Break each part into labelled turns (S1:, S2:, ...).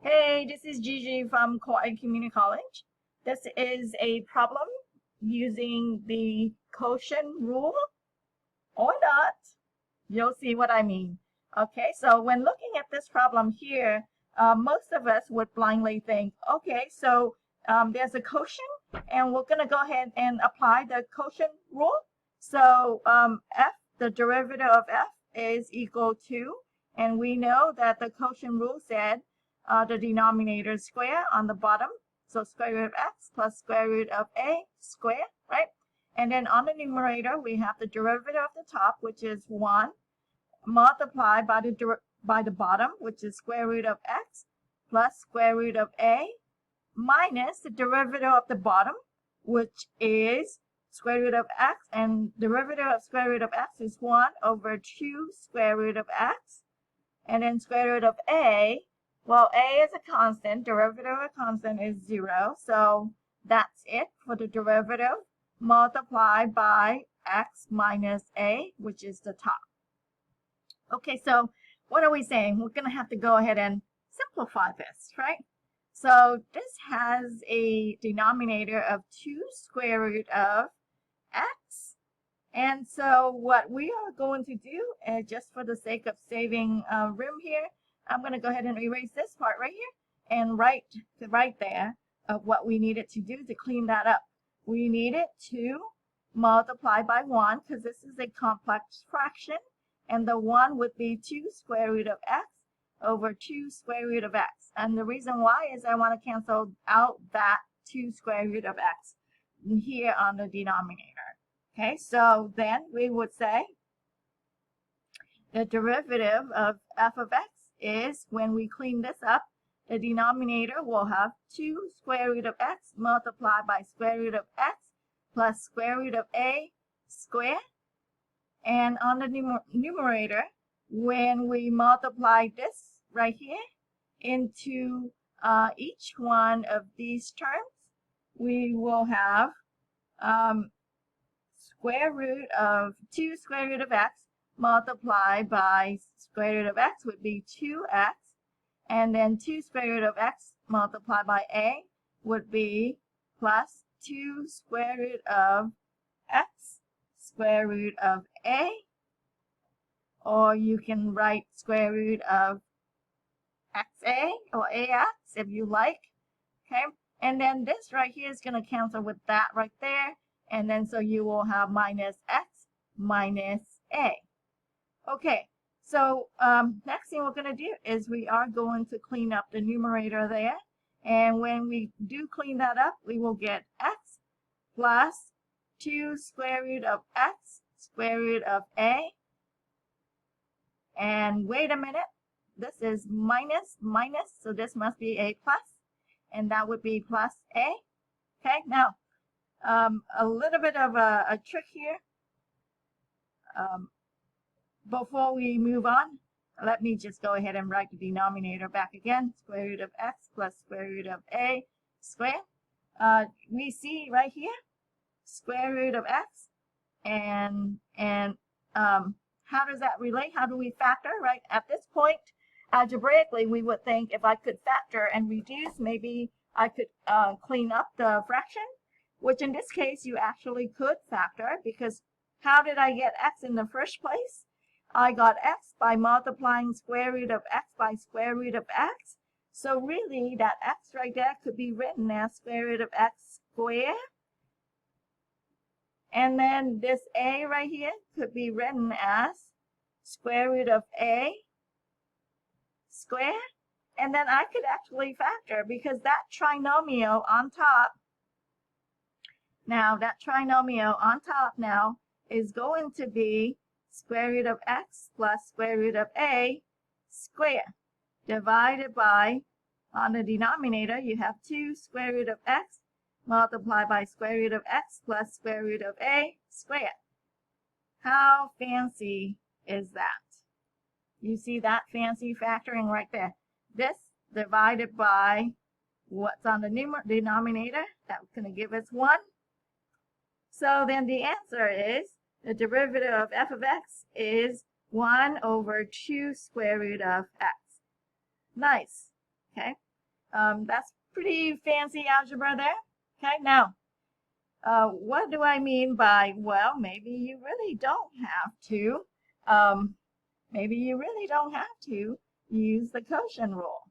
S1: Hey, this is Gigi from Kauai Community College. This is a problem using the quotient rule or not. You'll see what I mean. Okay, so when looking at this problem here, most of us would blindly think, okay, so there's a quotient and we're going to go ahead and apply the quotient rule. So f, the derivative of f is equal to, and we know that the quotient rule said the denominator square on the bottom. So square root of x plus square root of a square, right? And then on the numerator, we have the derivative of the top, which is 1, multiplied by the bottom, which is square root of x, plus square root of a, minus the derivative of the bottom, which is square root of x, and derivative of square root of x is 1 over 2 square root of x, and then square root of a. Well, a is a constant, derivative of a constant is 0, so that's it for the derivative, multiplied by x minus a, which is the top. Okay, so what are we saying? We're going to have to go ahead and simplify this, right? So this has a denominator of 2 square root of x. And so what we are going to do, just for the sake of saving room here, I'm going to go ahead and erase this part right here and write right there of what we needed to do to clean that up. We needed to multiply by 1 because this is a complex fraction, and the 1 would be 2 square root of x over 2 square root of x. And the reason why is I want to cancel out that 2 square root of x here on the denominator. Okay, so then we would say the derivative of f of x is, when we clean this up, the denominator will have 2 square root of x multiplied by square root of x plus square root of a squared. And on the numerator, when we multiply this right here into each one of these terms, we will have square root of 2 square root of x multiplied by square root of x would be 2x, and then 2 square root of x multiplied by a would be plus 2 square root of x square root of a, or you can write square root of xa or ax if you like. Okay, and then this right here is going to cancel with that right there, and then so you will have minus x minus a. Okay, so next thing we're going to do is we are going to clean up the numerator there, and when we do clean that up, we will get x plus 2 square root of x square root of a, and wait a minute, this is minus, so this must be a plus, and that would be plus a. Okay, now a little bit of a trick here. Before we move on, let me just go ahead and write the denominator back again, square root of x plus square root of a squared. We see right here, square root of x, and how does that relate? How do we factor, right? At this point, algebraically, we would think if I could factor and reduce, maybe I could clean up the fraction, which in this case, you actually could factor, because how did I get x in the first place? I got x by multiplying square root of x by square root of x. So really, that x right there could be written as square root of x squared. And then this a right here could be written as square root of a squared. And then I could actually factor, because that trinomial on top, now that trinomial on top now is going to be square root of x plus square root of a squared, divided by, on the denominator, you have 2 square root of x multiplied by square root of x plus square root of a squared. How fancy is that? You see that fancy factoring right there. This divided by what's on the denominator, that's going to give us 1. So then the answer is the derivative of f of x is 1 over 2 square root of x. Nice. Okay. That's pretty fancy algebra there. Okay, now, what do I mean by, well, maybe you really don't have to, maybe you really don't have to use the quotient rule.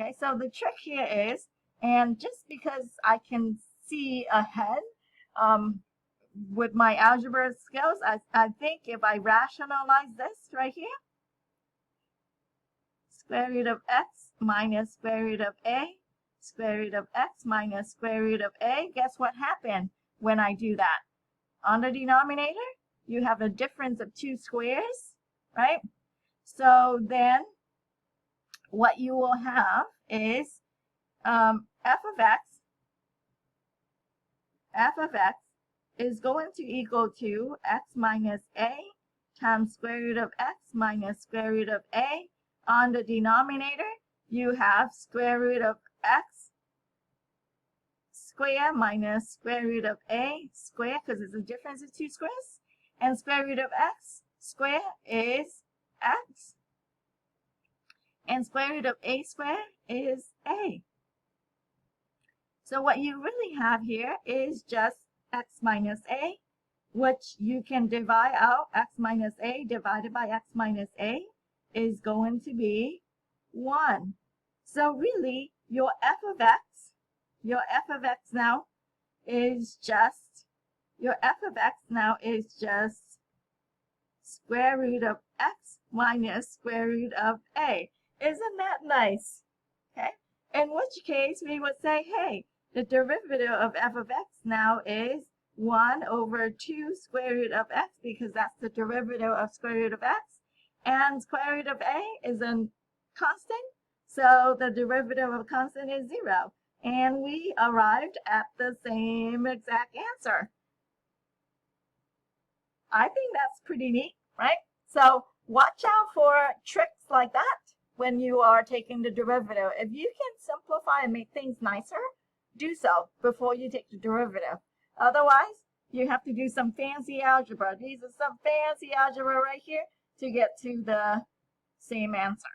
S1: Okay, so the trick here is, and just because I can see ahead with my algebra skills, I think if I rationalize this right here, square root of x minus square root of a, square root of x minus square root of a, guess what happened when I do that? On the denominator, you have a difference of two squares, right? So then what you will have is f of x is going to equal to x minus a times square root of x minus square root of a. On the denominator, you have square root of x square minus square root of a square, because it's a difference of two squares, and square root of x square is x, and square root of a square is a. So what you really have here is just x minus a, which you can divide out. X minus a divided by x minus a is going to be 1. So really, your f of x now is just, square root of x minus square root of a. Isn't that nice? Okay. In which case, we would say, hey, the derivative of f of x now is 1 over 2 square root of x, because that's the derivative of square root of x. And square root of a is a constant, so the derivative of constant is 0. And we arrived at the same exact answer. I think that's pretty neat, right? So watch out for tricks like that when you are taking the derivative. If you can simplify and make things nicer, do so before you take the derivative. Otherwise, you have to do some fancy algebra. These are some fancy algebra right here to get to the same answer.